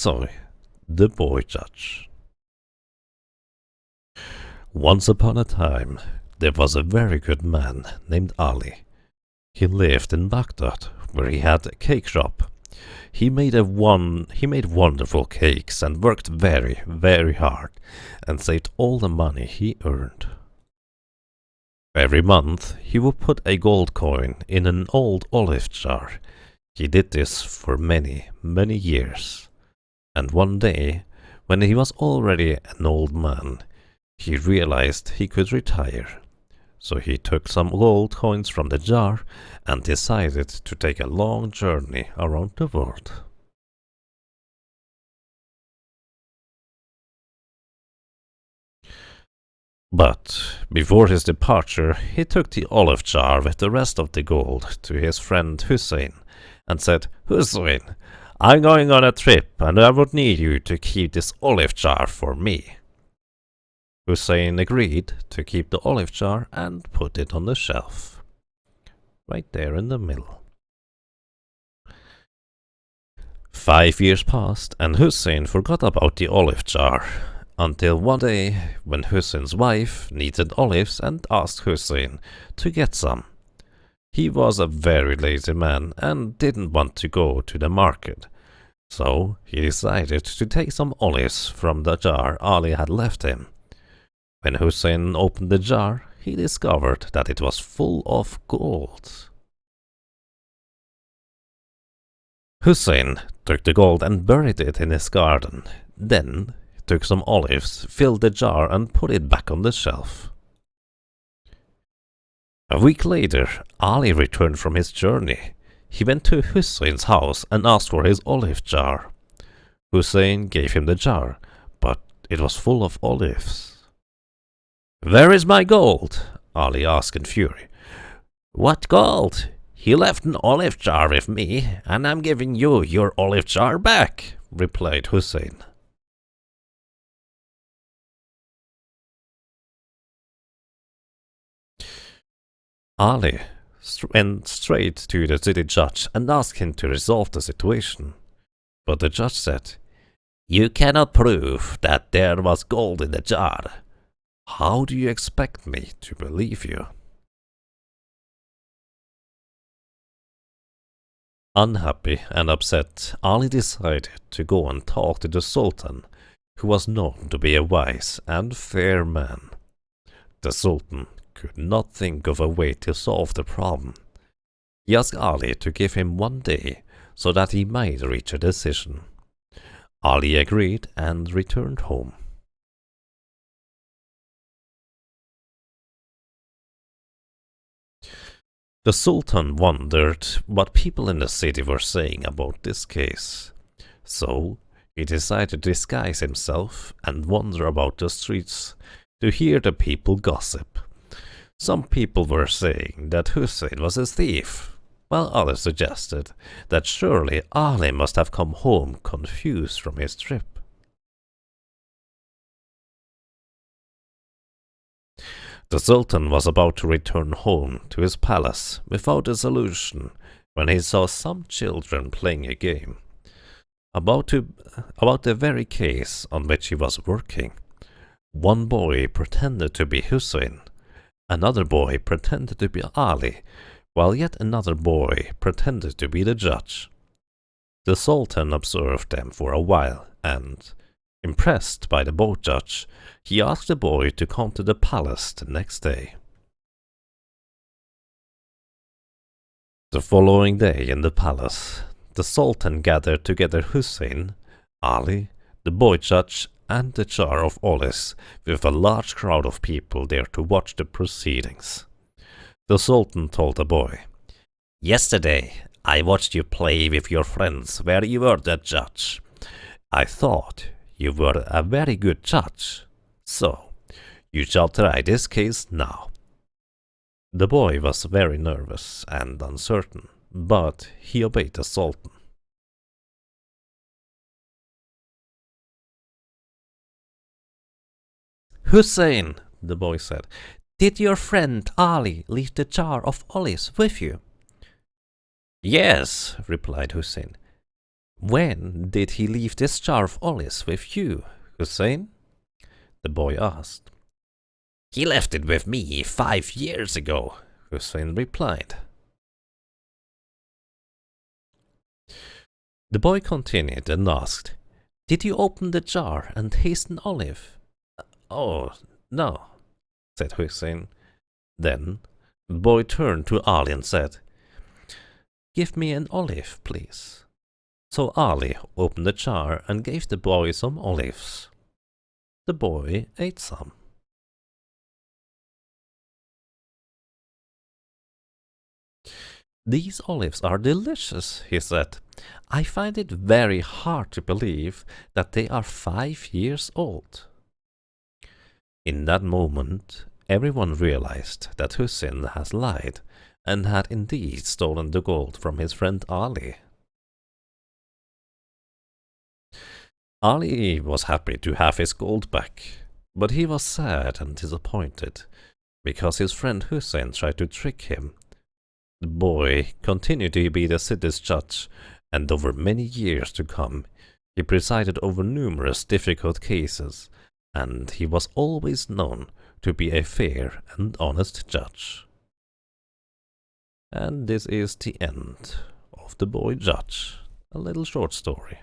bedtime-story, The Boy Judge. Once upon a time, there was a very good man named Ali. He lived in Baghdad, where he had a cake shop. He made wonderful cakes and worked very, very hard, and saved all the money he earned. Every month, he would put a gold coin in an old olive jar. He did this for many, many years. And one day, when he was already an old man, he realized he could retire. So he took some gold coins from the jar and decided to take a long journey around the world. But before his departure, he took the olive jar with the rest of the gold to his friend Hussein and said, "Hussein, I'm going on a trip and I would need you to keep this olive jar for me." Hussein agreed to keep the olive jar and put it on the shelf, right there in the middle. 5 years passed and Hussein forgot about the olive jar, until one day when Hussein's wife needed olives and asked Hussein to get some. He was a very lazy man and didn't want to go to the market, so he decided to take some olives from the jar Ali had left him. When Hussein opened the jar, he discovered that it was full of gold. Hussein took the gold and buried it in his garden. Then he took some olives, filled the jar and put it back on the shelf. A week later, Ali returned from his journey. He went to Hussein's house and asked for his olive jar. Hussein gave him the jar, but it was full of olives. "Where is my gold?" Ali asked in fury. "What gold? You left an olive jar with me, and I'm giving you your olive jar back," replied Hussein. Ali went straight to the city judge and asked him to resolve the situation. But the judge said, "You cannot prove that there was gold in the jar. How do you expect me to believe you?" Unhappy and upset, Ali decided to go and talk to the Sultan, who was known to be a wise and fair man. The Sultan could not think of a way to solve the problem. He asked Ali to give him 1 day so that he might reach a decision. Ali agreed and returned home. The Sultan wondered what people in the city were saying about this case, so he decided to disguise himself and wander about the streets to hear the people gossip. Some people were saying that Hussein was a thief, while others suggested that surely Ali must have come home confused from his trip. The Sultan was about to return home to his palace without a solution when he saw some children playing a game about the very case on which he was working. One boy pretended to be Hussein, another boy pretended to be Ali, while yet another boy pretended to be the judge. The Sultan observed them for a while and, impressed by the boy judge, he asked the boy to come to the palace the next day. The following day in the palace, the Sultan gathered together Hussein, Ali, the boy judge, and the jar of olives with a large crowd of people there to watch the proceedings. The Sultan told the boy, "Yesterday I watched you play with your friends where you were the judge. I thought you were a very good judge, so you shall try this case now." The boy was very nervous and uncertain, but he obeyed the Sultan. "Hussein," the boy said, "did your friend Ali leave the jar of olives with you?" "Yes," replied Hussein. When did he leave this jar of olives with you, Hussein? The boy asked. He left it with me 5 years ago, Hussein replied. The boy continued and asked, Did you open the jar and taste an olive? Oh, no, said Hussein. Then the boy turned to Ali and said, Give me an olive, please. So Ali opened the jar and gave the boy some olives. The boy ate some. These olives are delicious, he said. I find it very hard to believe that they are 5 years old. In that moment, everyone realized that Hussein has lied and had indeed stolen the gold from his friend Ali. Ali was happy to have his gold back, but he was sad and disappointed because his friend Hussein tried to trick him. The boy continued to be the city's judge, and over many years to come, he presided over numerous difficult cases, and he was always known to be a fair and honest judge. And this is the end of The Boy Judge, a little short story.